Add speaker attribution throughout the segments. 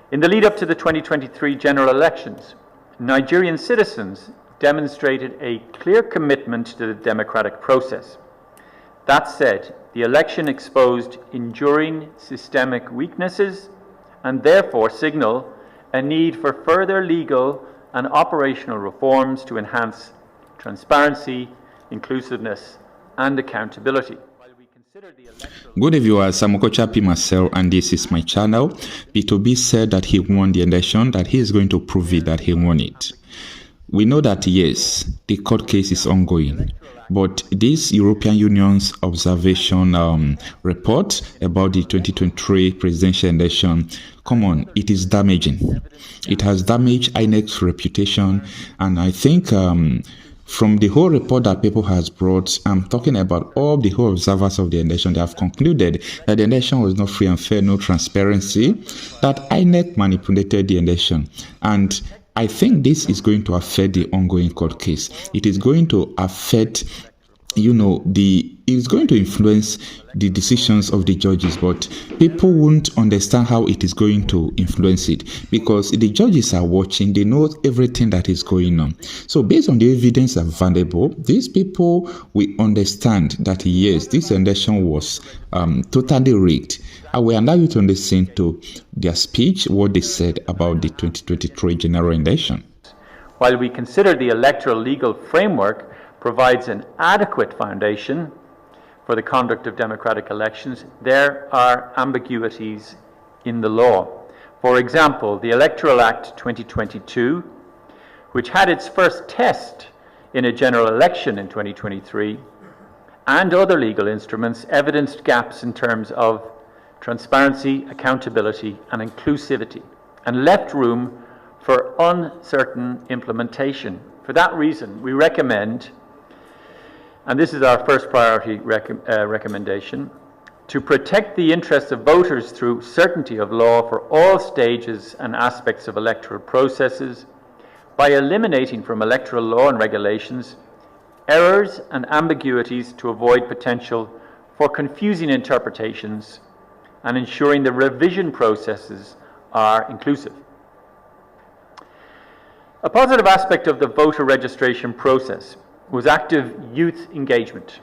Speaker 1: In the lead up to the 2023 general elections, Nigerian citizens demonstrated a clear commitment to the democratic process. That said, the election exposed enduring systemic weaknesses and therefore signal a need for further legal and operational reforms to enhance transparency, inclusiveness, and accountability.
Speaker 2: Good viewers, I'm Okochapi Marcel and this is my channel. P2B said that he won the election, that he is going to prove it that he won it. We know that yes, the court case is ongoing, but this European Union's observation report about the 2023 presidential election, come on, it is damaging. It has damaged INEC's reputation, and I think from the whole report that people has brought, I'm talking about all the whole observers of the election, they have concluded that the election was not free and fair, no transparency, that INEC manipulated the election. And I think this is going to affect the ongoing court case. It is going to affect, it's going to influence the decisions of the judges, but people won't understand how it is going to influence it because the judges are watching, they know everything that is going on. So based on the evidence available, these people will understand that yes, this election was totally rigged. I will allow you to listen to their speech, what they said about the 2023 general election.
Speaker 1: While we consider the electoral legal framework provides an adequate foundation for the conduct of democratic elections, there are ambiguities in the law. For example, the Electoral Act 2022, which had its first test in a general election in 2023, and other legal instruments evidenced gaps in terms of transparency, accountability, and inclusivity, and left room for uncertain implementation. For that reason, we recommend, and this is our first priority recommendation, to protect the interests of voters through certainty of law for all stages and aspects of electoral processes by eliminating from electoral law and regulations errors and ambiguities to avoid potential for confusing interpretations and ensuring the revision processes are inclusive. A positive aspect of the voter registration process was active youth engagement,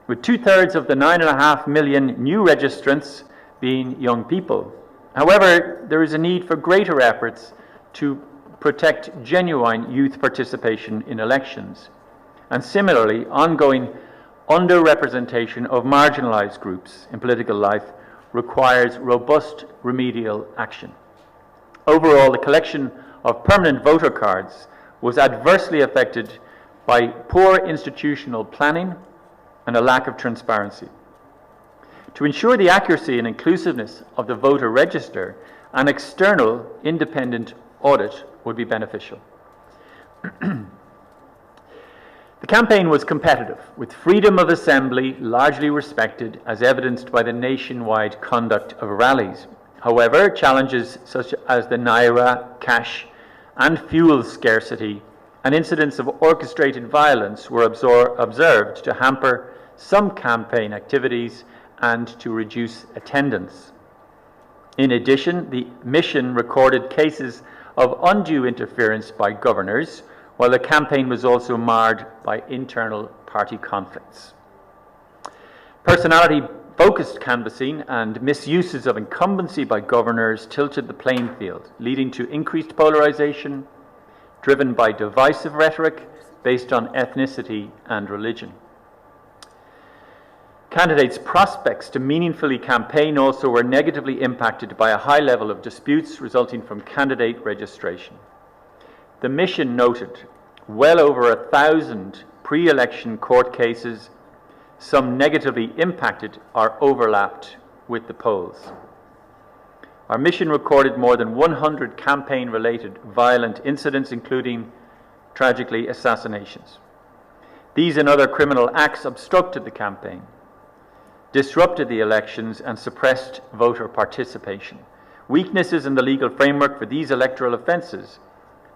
Speaker 1: with 2/3 of the 9.5 million new registrants being young people. However, there is a need for greater efforts to protect genuine youth participation in elections, and similarly, ongoing underrepresentation of marginalized groups in political life requires robust remedial action. Overall, the collection of permanent voter cards was adversely affected by poor institutional planning and a lack of transparency. To ensure the accuracy and inclusiveness of the voter register, an external independent audit would be beneficial. The campaign was competitive, with freedom of assembly largely respected, as evidenced by the nationwide conduct of rallies. However, challenges such as the naira, cash, and fuel scarcity and incidents of orchestrated violence were observed to hamper some campaign activities and to reduce attendance. In addition, the mission recorded cases of undue interference by governors, while the campaign was also marred by internal party conflicts. Personality-focused canvassing and misuses of incumbency by governors tilted the playing field, leading to increased polarization, driven by divisive rhetoric based on ethnicity and religion. Candidates' prospects to meaningfully campaign also were negatively impacted by a high level of disputes resulting from candidate registration. The mission noted well over 1,000 pre-election court cases, some negatively impacted or overlapped with the polls. Our mission recorded more than 100 campaign-related violent incidents, including, tragically, assassinations. These and other criminal acts obstructed the campaign, disrupted the elections, and suppressed voter participation. Weaknesses in the legal framework for these electoral offences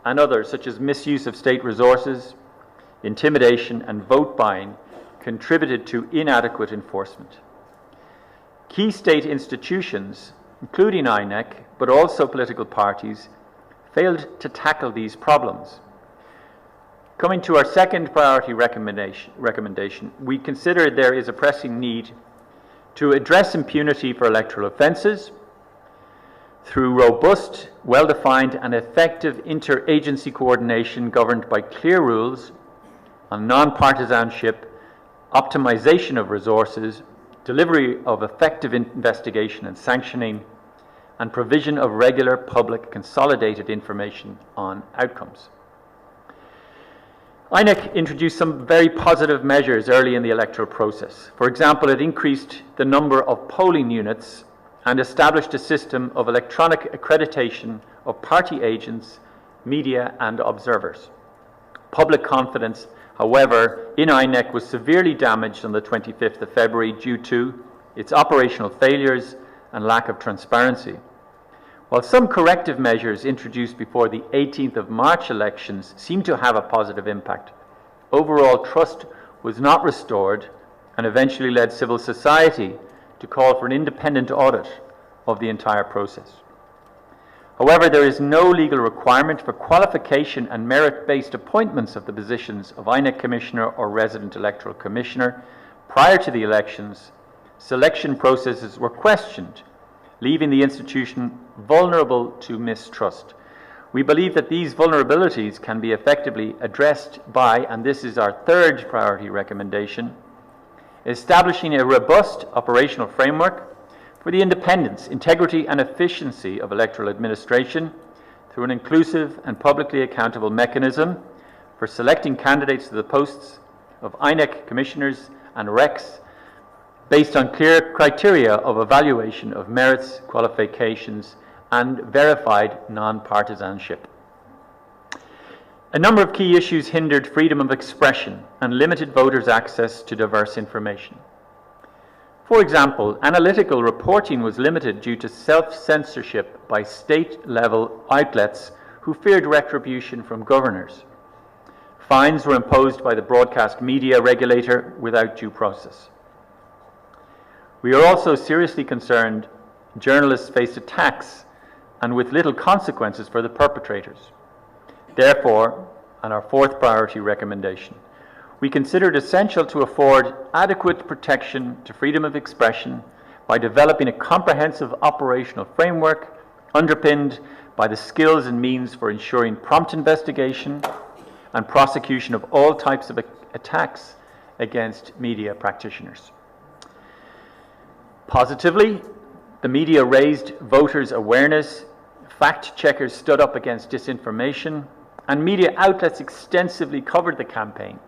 Speaker 1: and others, such as misuse of state resources, intimidation, and vote buying, contributed to inadequate enforcement. Key state institutions including INEC, but also political parties, failed to tackle these problems. Coming to our second priority recommendation, we consider there is a pressing need to address impunity for electoral offences through robust, well-defined and effective interagency coordination governed by clear rules on non-partisanship, optimization of resources, delivery of effective investigation and sanctioning, and provision of regular public consolidated information on outcomes. INEC introduced some very positive measures early in the electoral process. For example, it increased the number of polling units and established a system of electronic accreditation of party agents, media and observers. Public confidence, however, in INEC was severely damaged on the 25th of February due to its operational failures and lack of transparency. While some corrective measures introduced before the 18th of March elections seemed to have a positive impact, overall trust was not restored and eventually led civil society to call for an independent audit of the entire process. However, there is no legal requirement for qualification and merit-based appointments of the positions of INEC Commissioner or Resident Electoral Commissioner. Prior to the elections, selection processes were questioned, leaving the institution vulnerable to mistrust. We believe that these vulnerabilities can be effectively addressed by, and this is our third priority recommendation, establishing a robust operational framework for the independence, integrity and efficiency of electoral administration through an inclusive and publicly accountable mechanism for selecting candidates to the posts of INEC commissioners and recs based on clear criteria of evaluation of merits, qualifications and verified non-partisanship. A number of key issues hindered freedom of expression and limited voters' access to diverse information. For example, analytical reporting was limited due to self-censorship by state-level outlets who feared retribution from governors. Fines were imposed by the broadcast media regulator without due process. We are also seriously concerned journalists faced attacks and with little consequences for the perpetrators. Therefore, and our fourth priority recommendation, we consider it essential to afford adequate protection to freedom of expression by developing a comprehensive operational framework underpinned by the skills and means for ensuring prompt investigation and prosecution of all types of attacks against media practitioners. Positively, the media raised voters' awareness, fact-checkers stood up against disinformation, and media outlets extensively covered the campaign,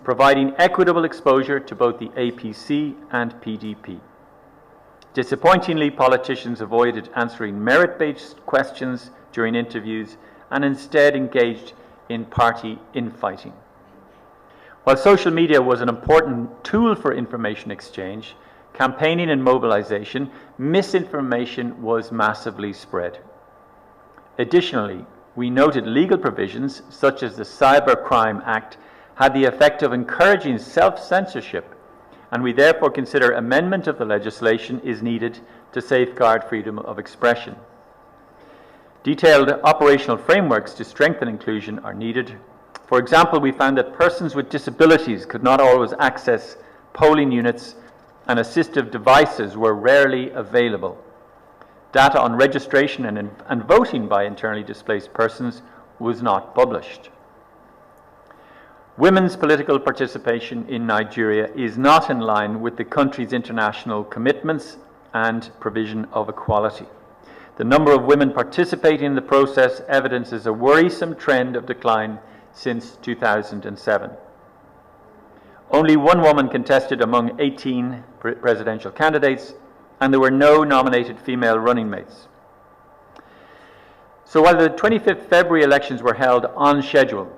Speaker 1: providing equitable exposure to both the APC and PDP. Disappointingly, politicians avoided answering merit-based questions during interviews and instead engaged in party infighting. While social media was an important tool for information exchange, campaigning and mobilization, misinformation was massively spread. Additionally, we noted legal provisions such as the Cybercrime Act had the effect of encouraging self-censorship, and we therefore consider amendment of the legislation is needed to safeguard freedom of expression. Detailed operational frameworks to strengthen inclusion are needed. For example, we found that persons with disabilities could not always access polling units and assistive devices were rarely available. Data on registration and voting by internally displaced persons was not published. Women's political participation in Nigeria is not in line with the country's international commitments and provision of equality. The number of women participating in the process evidences a worrisome trend of decline since 2007. Only one woman contested among 18 presidential candidates, and there were no nominated female running mates. So while the 25th February elections were held on schedule,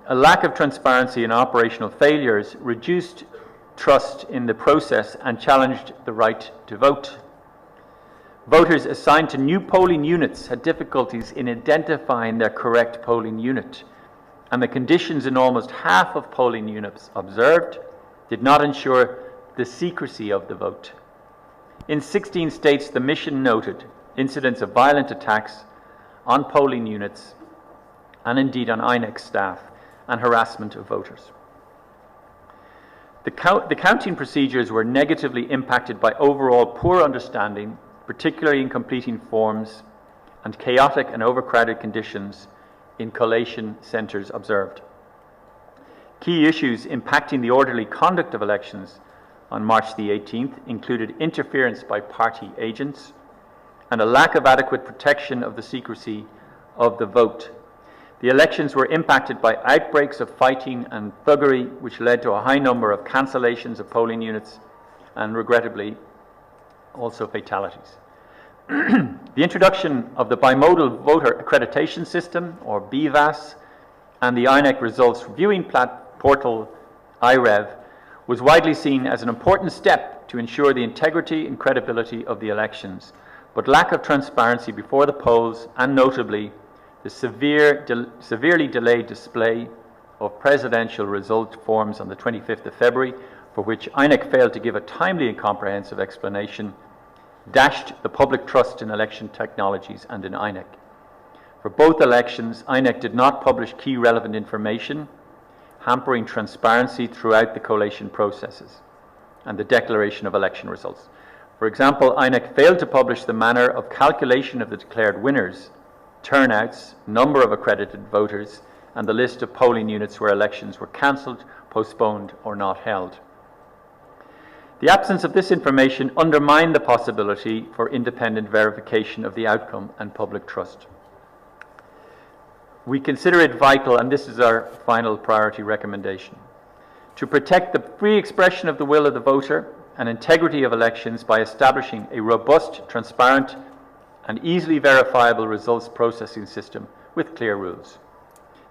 Speaker 1: a lack of transparency and operational failures reduced trust in the process and challenged the right to vote. Voters assigned to new polling units had difficulties in identifying their correct polling unit, and the conditions in almost half of polling units observed did not ensure the secrecy of the vote. In 16 states, the mission noted incidents of violent attacks on polling units and indeed on INEC staff and harassment of voters. The counting procedures were negatively impacted by overall poor understanding, particularly in completing forms, and chaotic and overcrowded conditions in collation centres observed. Key issues impacting the orderly conduct of elections on March the 18th included interference by party agents and a lack of adequate protection of the secrecy of the vote. The elections were impacted by outbreaks of fighting and thuggery, which led to a high number of cancellations of polling units and, regrettably, also fatalities. The introduction of the bimodal voter accreditation system, or BVAS, and the INEC results viewing portal IREV was widely seen as an important step to ensure the integrity and credibility of the elections, but lack of transparency before the polls, and notably the severely delayed display of presidential result forms on the 25th of February, for which INEC failed to give a timely and comprehensive explanation, dashed the public trust in election technologies and in INEC. For both elections, INEC did not publish key relevant information, hampering transparency throughout the collation processes and the declaration of election results. For example, INEC failed to publish the manner of calculation of the declared winners, turnouts, number of accredited voters, and the list of polling units where elections were cancelled, postponed, or not held. The absence of this information undermined the possibility for independent verification of the outcome and public trust. We consider it vital, and this is our final priority recommendation, to protect the free expression of the will of the voter and integrity of elections by establishing a robust, transparent, and easily verifiable results processing system with clear rules.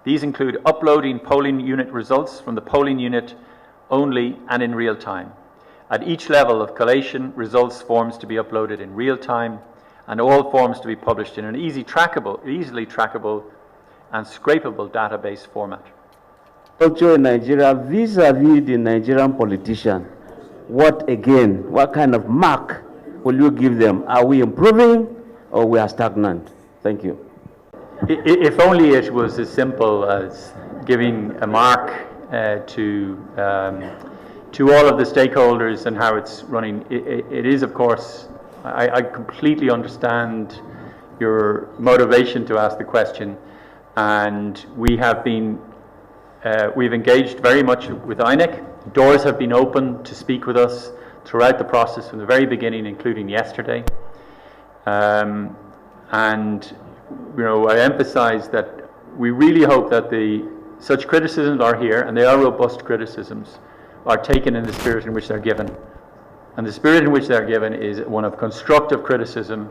Speaker 1: These include uploading polling unit results from the polling unit only and in real time. At each level of collation, results forms to be uploaded in real time, and all forms to be published in an easily trackable and scrapable database format.
Speaker 3: Culture in Nigeria vis-a-vis the Nigerian politician, what kind of mark will you give them? Are we improving or we are stagnant? Thank you.
Speaker 1: If only it was as simple as giving a mark to all of the stakeholders and how it's running. It is, of course, I completely understand your motivation to ask the question, and we have been, we've engaged very much with INEC. Doors have been open to speak with us throughout the process from the very beginning, including yesterday. And I emphasize that we really hope that such criticisms are here, and they are robust criticisms, are taken in the spirit in which they're given. And the spirit in which they're given is one of constructive criticism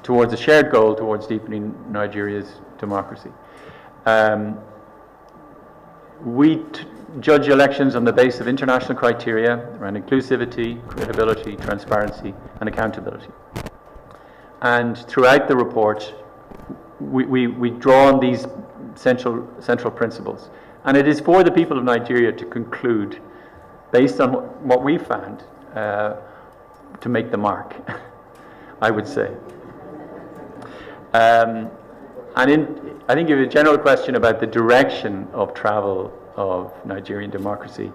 Speaker 1: towards a shared goal towards deepening Nigeria's democracy. We judge elections on the basis of international criteria around inclusivity, credibility, transparency, and accountability. And throughout the report, we draw on these central principles. And it is for the people of Nigeria to conclude, based on what we found, to make the mark, I would say. I think you have a general question about the direction of travel of Nigerian democracy.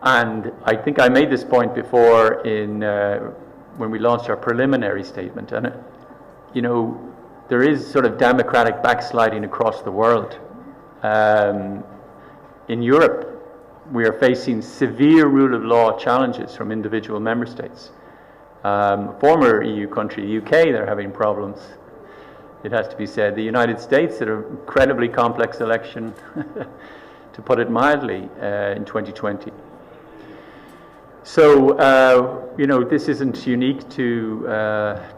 Speaker 1: And I think I made this point before when we launched our preliminary statement. And, there is sort of democratic backsliding across the world. In Europe, we are facing severe rule of law challenges from individual member states. Former EU country, UK, they're having problems. It has to be said. The United States had an incredibly complex election, to put it mildly, in 2020. So, this isn't unique to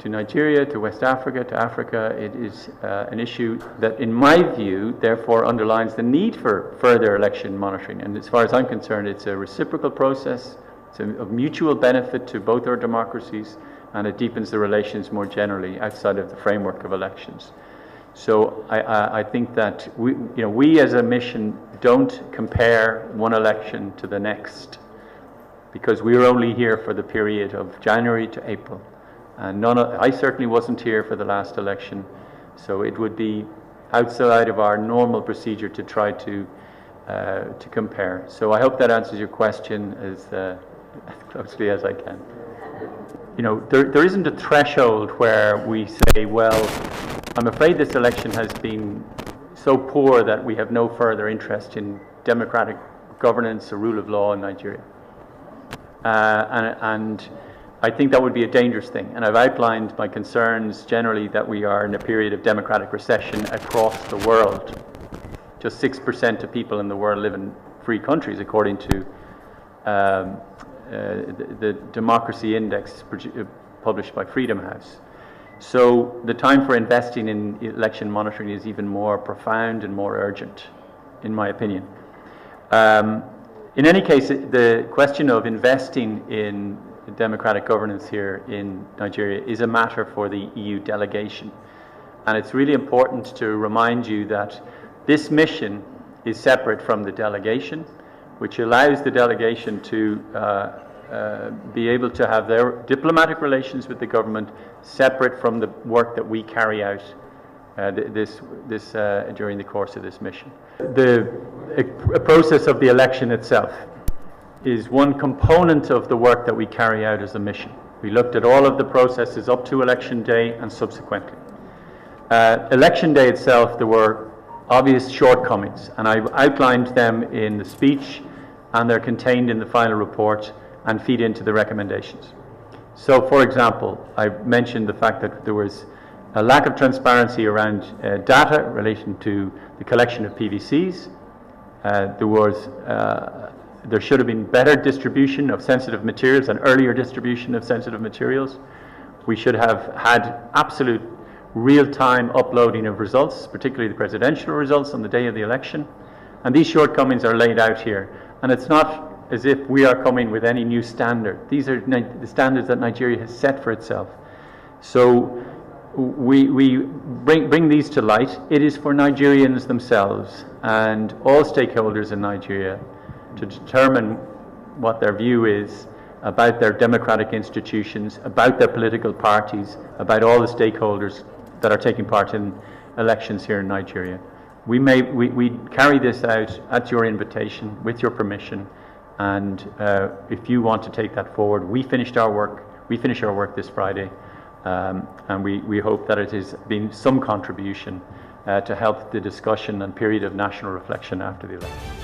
Speaker 1: Nigeria, to West Africa, to Africa. It is an issue that, in my view, therefore underlines the need for further election monitoring. And as far as I'm concerned, it's a reciprocal process. It's of mutual benefit to both our democracies, and it deepens the relations more generally outside of the framework of elections. So I think that we as a mission don't compare one election to the next. because we were only here for the period of January to April. And I certainly wasn't here for the last election, so it would be outside of our normal procedure to try to compare. So I hope that answers your question as closely as I can. You know, there isn't a threshold where we say, well, I'm afraid this election has been so poor that we have no further interest in democratic governance or rule of law in Nigeria. And I think that would be a dangerous thing. And I've outlined my concerns generally that we are in a period of democratic recession across the world. Just 6% of people in the world live in free countries, according to the Democracy Index published by Freedom House. So the time for investing in election monitoring is even more profound and more urgent, in my opinion. In any case, the question of investing in democratic governance here in Nigeria is a matter for the EU delegation. And it's really important to remind you that this mission is separate from the delegation, which allows the delegation to be able to have their diplomatic relations with the government separate from the work that we carry out during the course of this mission. The process of the election itself is one component of the work that we carry out as a mission. We looked at all of the processes up to election day and subsequently. Election day itself, there were obvious shortcomings, and I've outlined them in the speech, and they're contained in the final report and feed into the recommendations. So, for example, I mentioned the fact that there was a lack of transparency around data in relation to the collection of PVCs. There should have been better distribution of sensitive materials and earlier distribution of sensitive materials. We should have had absolute real-time uploading of results, particularly the presidential results on the day of the election. And these shortcomings are laid out here. And it's not as if we are coming with any new standard. These are the standards that Nigeria has set for itself. So we bring these to light. It is for Nigerians themselves and all stakeholders in Nigeria to determine what their view is about their democratic institutions, about their political parties, about all the stakeholders that are taking part in elections here in Nigeria. We carry this out at your invitation, with your permission, and if you want to take that forward, we finish our work this Friday, and we hope that it has been some contribution to help the discussion and period of national reflection after the election.